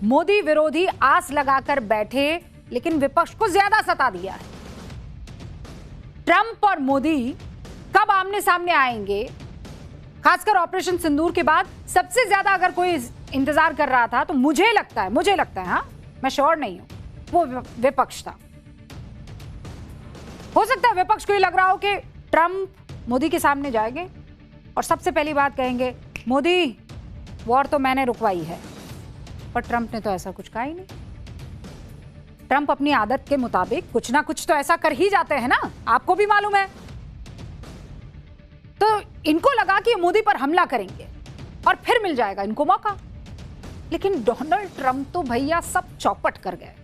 मोदी विरोधी आस लगाकर बैठे, लेकिन विपक्ष को ज्यादा सता दिया है। ट्रंप और मोदी कब आमने सामने आएंगे, खासकर ऑपरेशन सिंदूर के बाद सबसे ज्यादा अगर कोई इंतजार कर रहा था तो मुझे लगता है, हाँ मैं श्योर नहीं हूं, वो विपक्ष था। हो सकता है विपक्ष को ये लग रहा हो कि ट्रंप मोदी के सामने जाएंगे और सबसे पहली बात कहेंगे, मोदी वॉर तो मैंने रुकवाई है। पर ट्रंप ने तो ऐसा कुछ कहा ही नहीं। ट्रंप अपनी आदत के मुताबिक कुछ ना कुछ तो ऐसा कर ही जाते हैं ना, आपको भी मालूम है। तो इनको लगा कि मोदी पर हमला करेंगे और फिर मिल जाएगा इनको मौका। लेकिन डोनाल्ड ट्रंप तो भैया सब चौपट कर गए।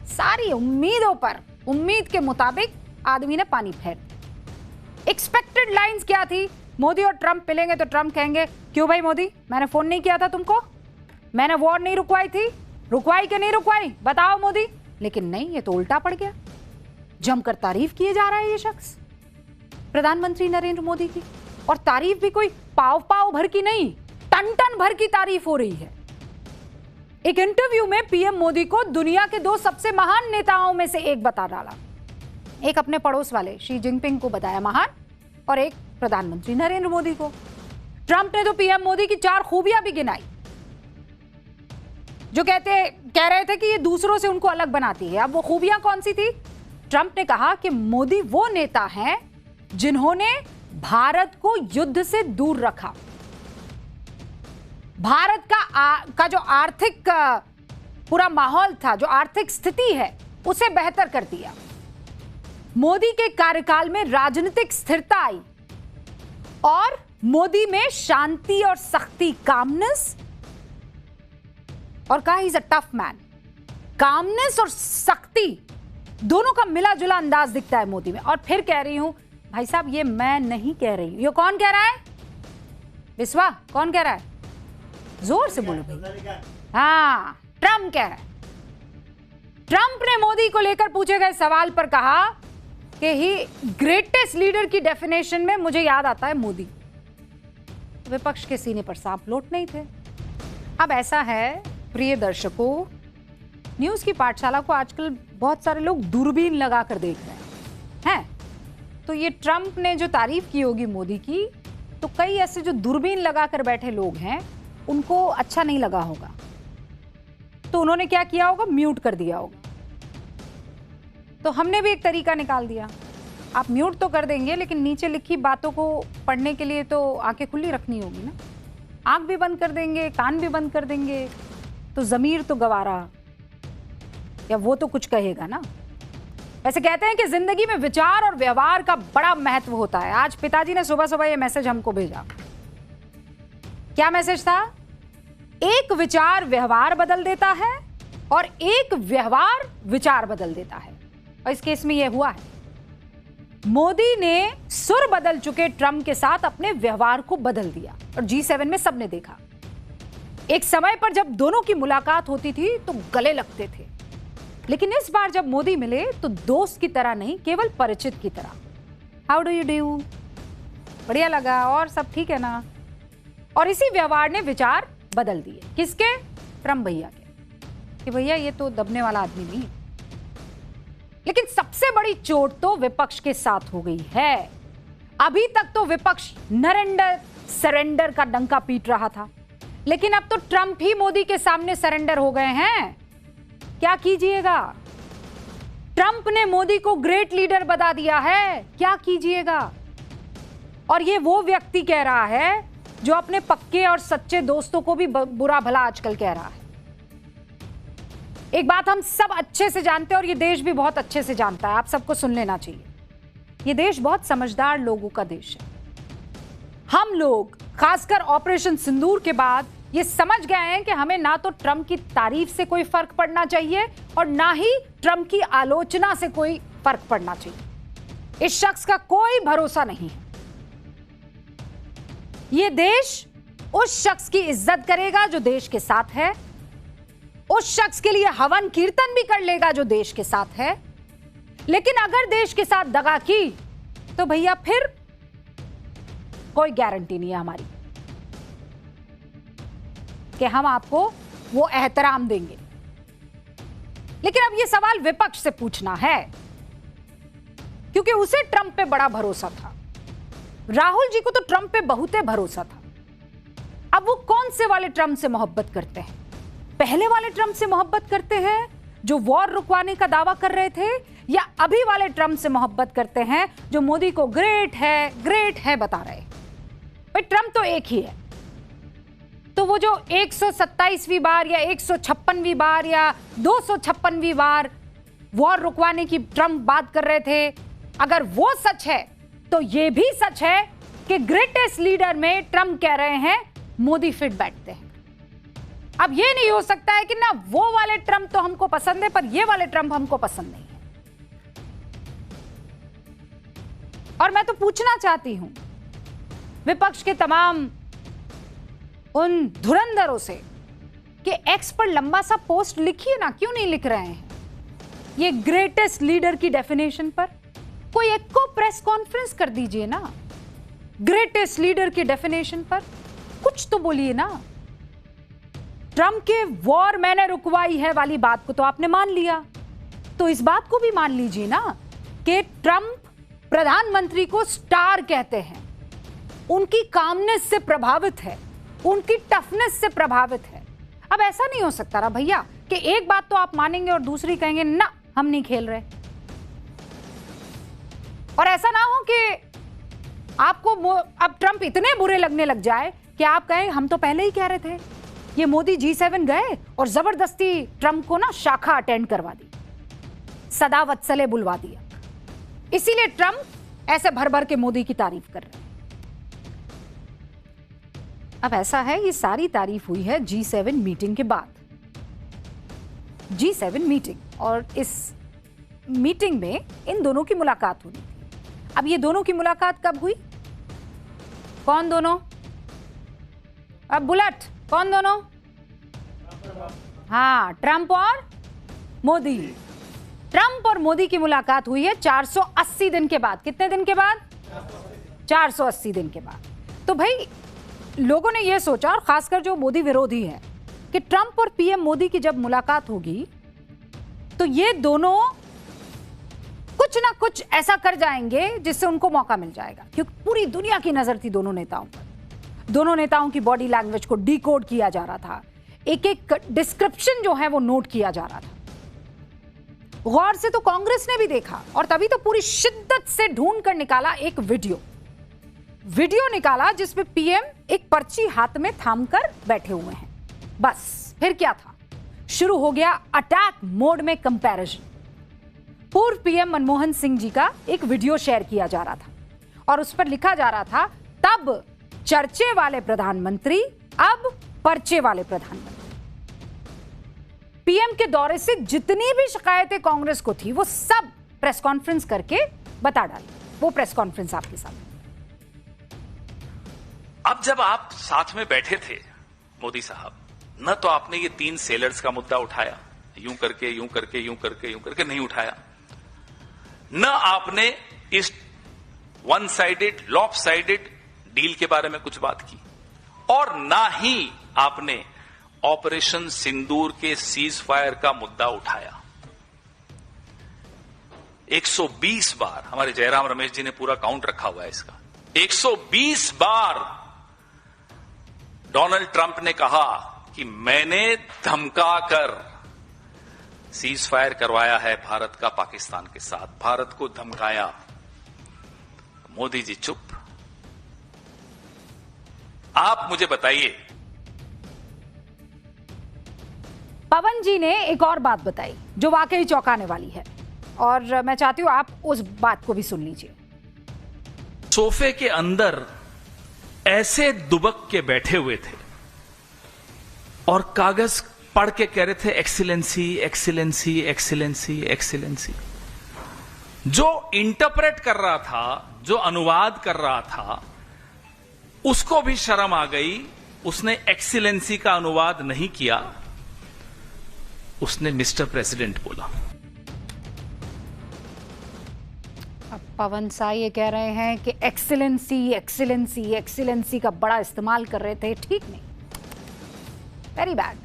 सारी उम्मीदों पर, उम्मीद के मुताबिक आदमी ने पानी फेर दिया। एक्सपेक्टेड लाइंस क्या थी, मोदी और ट्रंप मिलेंगे तो ट्रंप कहेंगे, क्यों भाई मोदी, मैंने फोन नहीं किया था तुमको, मैंने वॉर नहीं रुकवाई थी, रुकवाई कि नहीं रुकवाई बताओ मोदी। लेकिन नहीं, ये तो उल्टा पड़ गया। जमकर तारीफ किए जा रहा है ये शख्स, प्रधानमंत्री नरेंद्र मोदी की, और तारीफ भी कोई पाव पाव भर की नहीं, टन टन भर की तारीफ हो रही है। एक इंटरव्यू में पीएम मोदी को दुनिया के दो सबसे महान नेताओं में से एक बता डाला। एक अपने पड़ोस वाले शी जिनपिंग को बताया महान, और एक प्रधानमंत्री नरेंद्र मोदी को। ट्रंप ने तो पीएम मोदी की 4 खूबियां भी गिनाई, जो कह रहे थे कि ये दूसरों से उनको अलग बनाती है। अब वो खूबियां कौन सी थी? ट्रंप ने कहा कि मोदी वो नेता हैं जिन्होंने भारत को युद्ध से दूर रखा, भारत का जो आर्थिक पूरा माहौल था, जो आर्थिक स्थिति है, उसे बेहतर कर दिया। मोदी के कार्यकाल में राजनीतिक स्थिरता आई और मोदी में शांति और सख्ती, कामनेस, और कहा is a tough man. Calmness और सख्ती दोनों का मिला जुला अंदाज दिखता है मोदी में। और फिर कह रही हूं भाई साहब, ये मैं नहीं कह रही हूं, ये कौन कह रहा है? विश्वा कौन कह रहा है? जोर से बोलो भाई। हाँ, ट्रंप कह रहा है। ट्रंप ने मोदी को लेकर पूछे गए सवाल पर कहा कि ही ग्रेटेस्ट लीडर की डेफिनेशन में मुझे याद आता है मोदी। विपक्ष के सीने पर सांप लोट नहीं थे। अब ऐसा है प्रिय दर्शकों, न्यूज की पाठशाला को आजकल बहुत सारे लोग दूरबीन लगाकर देख रहे हैं। तो ये ट्रंप ने जो तारीफ की होगी मोदी की, तो कई ऐसे जो दूरबीन लगाकर बैठे लोग हैं उनको अच्छा नहीं लगा होगा, तो उन्होंने क्या किया होगा, म्यूट कर दिया होगा। तो हमने भी एक तरीका निकाल दिया, आप म्यूट तो कर देंगे लेकिन नीचे लिखी बातों को पढ़ने के लिए तो आंखें खुली रखनी होगी ना। आंख भी बंद कर देंगे, कान भी बंद कर देंगे, तो जमीर तो गवारा, या वो तो कुछ कहेगा ना। वैसे कहते हैं कि जिंदगी में विचार और व्यवहार का बड़ा महत्व होता है। आज पिताजी ने सुबह सुबह ये मैसेज हमको भेजा। क्या मैसेज था? एक विचार व्यवहार बदल देता है और एक व्यवहार विचार बदल देता है। और इस केस में यह हुआ है, मोदी ने सुर बदल चुके ट्रंप के साथ अपने व्यवहार को बदल दिया। और G7 में सबने देखा, एक समय पर जब दोनों की मुलाकात होती थी तो गले लगते थे, लेकिन इस बार जब मोदी मिले तो दोस्त की तरह नहीं, केवल परिचित की तरह। हाउ डू यू डू, बढ़िया लगा, और सब ठीक है ना। और इसी व्यवहार ने विचार बदल दिए। किसके? ट्रंप भैया के, कि भैया ये तो दबने वाला आदमी नहीं। लेकिन सबसे बड़ी चोट तो विपक्ष के साथ हो गई है। अभी तक तो विपक्ष नरेंडर सरेंडर का डंका पीट रहा था, लेकिन अब तो ट्रंप ही मोदी के सामने सरेंडर हो गए हैं। क्या कीजिएगा? ट्रंप ने मोदी को ग्रेट लीडर बता दिया है, क्या कीजिएगा? और ये वो व्यक्ति कह रहा है जो अपने पक्के और सच्चे दोस्तों को भी बुरा भला आजकल कह रहा है। एक बात हम सब अच्छे से जानते हैं और ये देश भी बहुत अच्छे से जानता है, आप सबको सुन लेना चाहिए। ये देश बहुत समझदार लोगों का देश है। हम लोग खासकर ऑपरेशन सिंदूर के बाद ये समझ गए हैं कि हमें ना तो ट्रंप की तारीफ से कोई फर्क पड़ना चाहिए और ना ही ट्रंप की आलोचना से कोई फर्क पड़ना चाहिए। इस शख्स का कोई भरोसा नहीं है। ये देश उस शख्स की इज्जत करेगा जो देश के साथ है, उस शख्स के लिए हवन कीर्तन भी कर लेगा जो देश के साथ है। लेकिन अगर देश के साथ दगा की तो भैया फिर कोई गारंटी नहीं है हमारी कि हम आपको वो एहतराम देंगे। लेकिन अब ये सवाल विपक्ष से पूछना है, क्योंकि उसे ट्रंप पे बड़ा भरोसा था। राहुल जी को तो ट्रंप पे बहुत भरोसा था। अब वो कौन से वाले ट्रंप से मोहब्बत करते हैं? पहले वाले ट्रंप से मोहब्बत करते हैं जो वॉर रुकवाने का दावा कर रहे थे, या अभी वाले ट्रंप से मोहब्बत करते हैं जो मोदी को ग्रेट है बता रहे हैं? भाई ट्रंप तो एक ही है। तो वो जो 127वीं बार या 156वीं बार या 256वीं बार वॉर रुकवाने की ट्रंप बात कर रहे थे, अगर वो सच है तो ये भी सच है कि ग्रेटेस्ट लीडर में ट्रंप कह रहे हैं मोदी फिट बैठते हैं। अब ये नहीं हो सकता है कि ना वो वाले ट्रंप तो हमको पसंद है पर ये वाले ट्रंप हमको पसंद नहीं है। और मैं तो पूछना चाहती हूं विपक्ष के तमाम उन धुरंधरों से कि एक्स पर लंबा सा पोस्ट लिखिए ना, क्यों नहीं लिख रहे हैं ये ग्रेटेस्ट लीडर की डेफिनेशन पर? कोई एक को प्रेस कॉन्फ्रेंस कर दीजिए ना ग्रेटेस्ट लीडर की डेफिनेशन पर, कुछ तो बोलिए ना। ट्रंप के वॉर मैंने रुकवाई है वाली बात को तो आपने मान लिया, तो इस बात को भी मान लीजिए ना कि ट्रंप प्रधानमंत्री को स्टार कहते हैं, उनकी कामनेस से प्रभावित है, उनकी टफनेस से प्रभावित है। अब ऐसा नहीं हो सकता ना भैया कि एक बात तो आप मानेंगे और दूसरी कहेंगे ना हम नहीं खेल रहे। और ऐसा ना हो कि आपको अब ट्रंप इतने बुरे लगने लग जाए कि आप कहें हम तो पहले ही कह रहे थे। ये मोदी G7 गए और जबरदस्ती ट्रंप को ना शाखा अटेंड करवा दी, सदा वत्सले बुलवा दिया, इसीलिए ट्रंप ऐसे भर भर के मोदी की तारीफ कर रहे हैं। अब ऐसा है ये सारी तारीफ हुई है G7 मीटिंग के बाद। G7 मीटिंग, और इस मीटिंग में इन दोनों की मुलाकात हुई थी। अब ये दोनों की मुलाकात कब हुई? कौन दोनों? अब बुलेट, कौन दोनों? हाँ, ट्रंप और मोदी। ट्रंप और मोदी की मुलाकात हुई है 480 दिन के बाद। कितने दिन के बाद? 480 दिन के बाद। तो भाई लोगों ने यह सोचा, और खासकर जो मोदी विरोधी है, कि ट्रंप और पीएम मोदी की जब मुलाकात होगी तो ये दोनों कुछ ना कुछ ऐसा कर जाएंगे जिससे उनको मौका मिल जाएगा, क्योंकि पूरी दुनिया की नजर थी दोनों नेताओं पर। दोनों नेताओं की बॉडी लैंग्वेज को डिकोड किया जा रहा था, एक एक डिस्क्रिप्शन जो है वो नोट किया जा रहा था। गौर से तो कांग्रेस ने भी देखा और तभी तो पूरी शिद्दत से ढूंढ कर निकाला एक वीडियो निकाला जिसमें पीएम एक पर्ची हाथ में थाम कर बैठे हुए हैं। बस फिर क्या था, शुरू हो गया अटैक मोड में कंपैरिजन। पूर्व पीएम मनमोहन सिंह जी का एक वीडियो शेयर किया जा रहा था और उस पर लिखा जा रहा था, तब चर्चे वाले प्रधानमंत्री, अब पर्चे वाले प्रधानमंत्री। पीएम के दौरे से जितनी भी शिकायतें कांग्रेस को थी वो सब प्रेस कॉन्फ्रेंस करके बता डाली। वो प्रेस कॉन्फ्रेंस आपके सामने। अब जब आप साथ में बैठे थे मोदी साहब, न तो आपने ये 3 सेलर्स का मुद्दा उठाया, यूं करके यूं करके यूं करके यूं करके नहीं उठाया, न आपने इस one sided lop sided deal के बारे में कुछ बात की, और ना ही आपने ऑपरेशन सिंदूर के सीज फायर का मुद्दा उठाया। 120 बार, हमारे जयराम रमेश जी ने पूरा काउंट रखा हुआ है इसका, 120 बार डोनाल्ड ट्रंप ने कहा कि मैंने धमकाकर सीज फायर करवाया है भारत का पाकिस्तान के साथ, भारत को धमकाया। मोदी जी चुप। आप मुझे बताइए। पवन जी ने एक और बात बताई जो वाकई चौंकाने वाली है, और मैं चाहती हूं आप उस बात को भी सुन लीजिए। सोफे के अंदर ऐसे दुबक के बैठे हुए थे और कागज पढ़ के कह रहे थे एक्सीलेंसी एक्सीलेंसी एक्सीलेंसी एक्सीलेंसी। जो इंटरप्रेट कर रहा था, जो अनुवाद कर रहा था, उसको भी शर्म आ गई। उसने एक्सीलेंसी का अनुवाद नहीं किया, उसने मिस्टर प्रेसिडेंट बोला। अब पवन साई ये कह रहे हैं कि एक्सीलेंसी एक्सीलेंसी एक्सीलेंसी का बड़ा इस्तेमाल कर रहे थे, ठीक नहीं, वेरी बैड।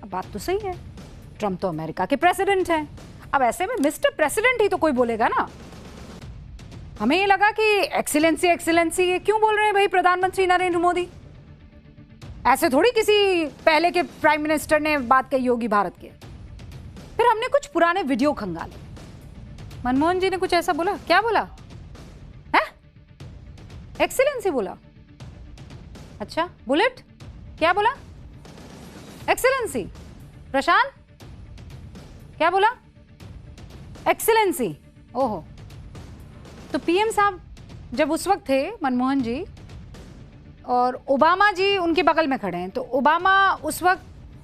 अब बात तो सही है, ट्रंप तो अमेरिका के प्रेसिडेंट हैं। अब ऐसे में मिस्टर प्रेसिडेंट ही तो कोई बोलेगा ना। हमें ये लगा कि एक्सीलेंसी एक्सीलेंसी ये क्यों बोल रहे हैं भाई प्रधानमंत्री नरेंद्र मोदी? ऐसे थोड़ी किसी पहले के प्राइम मिनिस्टर ने बात कही होगी भारत के। फिर हमने कुछ पुराने वीडियो खंगाले। मनमोहन जी ने कुछ ऐसा बोला, क्या बोला है? एक्सीलेंसी बोला। अच्छा, बुलेट क्या बोला? एक्सीलेंसी। प्रशांत क्या बोला? एक्सीलेंसी। ओहो, तो पीएम साहब जब उस वक्त थे मनमोहन जी और ओबामा जी उनके बगल में खड़े हैं, तो ओबामा उस वक्त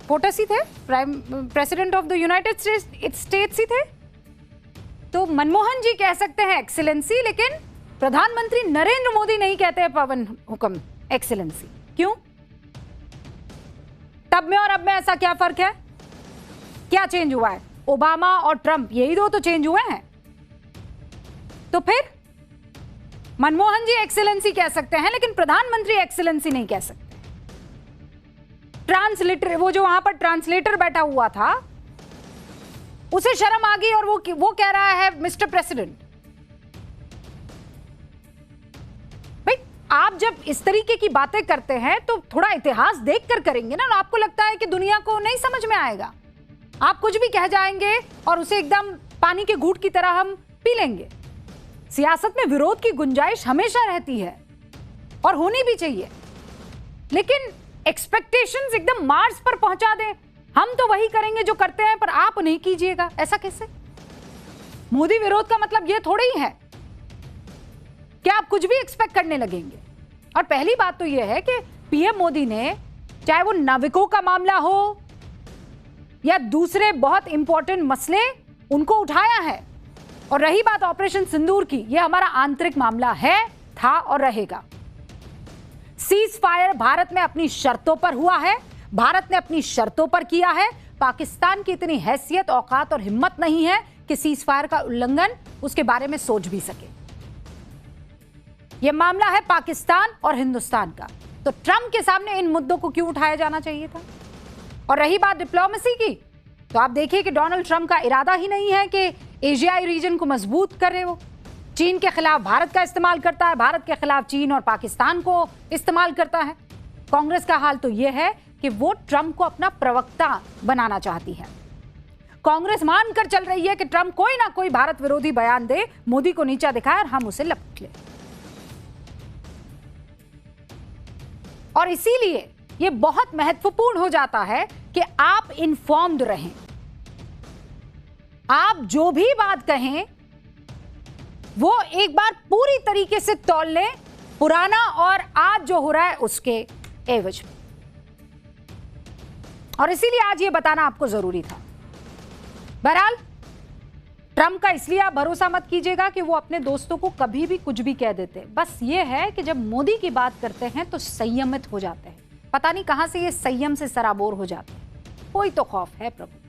पोटस ही थे, prime president of the United States ही थे। तो मनमोहन जी कह सकते हैं एक्सीलेंसी, लेकिन प्रधानमंत्री नरेंद्र मोदी नहीं कहते हैं पवन हुक्म एक्सीलेंसी। क्यों? तब में और अब में ऐसा क्या फर्क है? क्या चेंज हुआ है? ओबामा और ट्रंप यही दो तो चेंज हुए हैं। तो फिर मनमोहन जी एक्सीलेंसी कह सकते हैं, लेकिन प्रधानमंत्री एक्सीलेंसी नहीं कह सकते। ट्रांसलेटर, वो जो वहां पर ट्रांसलेटर बैठा हुआ था, उसे शर्म आ गई और वो कह रहा है मिस्टर प्रेसिडेंट। भाई, आप जब इस तरीके की बातें करते हैं तो थोड़ा इतिहास देखकर करेंगे ना। आपको लगता है कि दुनिया को नहीं समझ में आएगा, आप कुछ भी कह जाएंगे और उसे एकदम पानी के घूंट की तरह हम पी लेंगे। सियासत में विरोध की गुंजाइश हमेशा रहती है और होनी भी चाहिए, लेकिन एक्सपेक्टेशंस एकदम मार्स पर पहुंचा दें, हम तो वही करेंगे जो करते हैं पर आप नहीं कीजिएगा, ऐसा कैसे? मोदी विरोध का मतलब यह थोड़ा ही है कि आप कुछ भी एक्सपेक्ट करने लगेंगे। और पहली बात तो यह है कि पीएम मोदी ने, चाहे वो नाविकों का मामला हो या दूसरे बहुत इंपॉर्टेंट मसले, उनको उठाया है। और रही बात ऑपरेशन सिंदूर की, यह हमारा आंतरिक मामला है, था और रहेगा। सीज फायर भारत में अपनी शर्तों पर हुआ है, भारत ने अपनी शर्तों पर किया है। पाकिस्तान की इतनी हैसियत, औकात और हिम्मत नहीं है कि सीज फायर का उल्लंघन उसके बारे में सोच भी सके। यह मामला है पाकिस्तान और हिंदुस्तान का, तो ट्रंप के सामने इन मुद्दों को क्यों उठाया जाना चाहिए था? और रही बात डिप्लोमेसी की, तो आप देखिए कि डोनाल्ड ट्रंप का इरादा ही नहीं है कि एशियाई रीजन को मजबूत करे। वो चीन के खिलाफ भारत का इस्तेमाल करता है, भारत के खिलाफ चीन और पाकिस्तान को इस्तेमाल करता है। कांग्रेस का हाल तो यह है कि वो ट्रंप को अपना प्रवक्ता बनाना चाहती है। कांग्रेस मानकर चल रही है कि ट्रंप कोई ना कोई भारत विरोधी बयान दे, मोदी को नीचा दिखाए और हम उसे लपट लें। और इसीलिए यह बहुत महत्वपूर्ण हो जाता है कि आप इन्फॉर्म्ड रहें। आप जो भी बात कहें वो एक बार पूरी तरीके से तौल लें, पुराना और आज जो हो रहा है उसके एवज में। और इसीलिए आज ये बताना आपको जरूरी था। बहरहाल, ट्रंप का इसलिए आप भरोसा मत कीजिएगा कि वो अपने दोस्तों को कभी भी कुछ भी कह देते। बस ये है कि जब मोदी की बात करते हैं तो संयमित हो जाते हैं। पता नहीं कहां से ये संयम से सराबोर हो जाते हैं। कोई तो खौफ है प्रभु।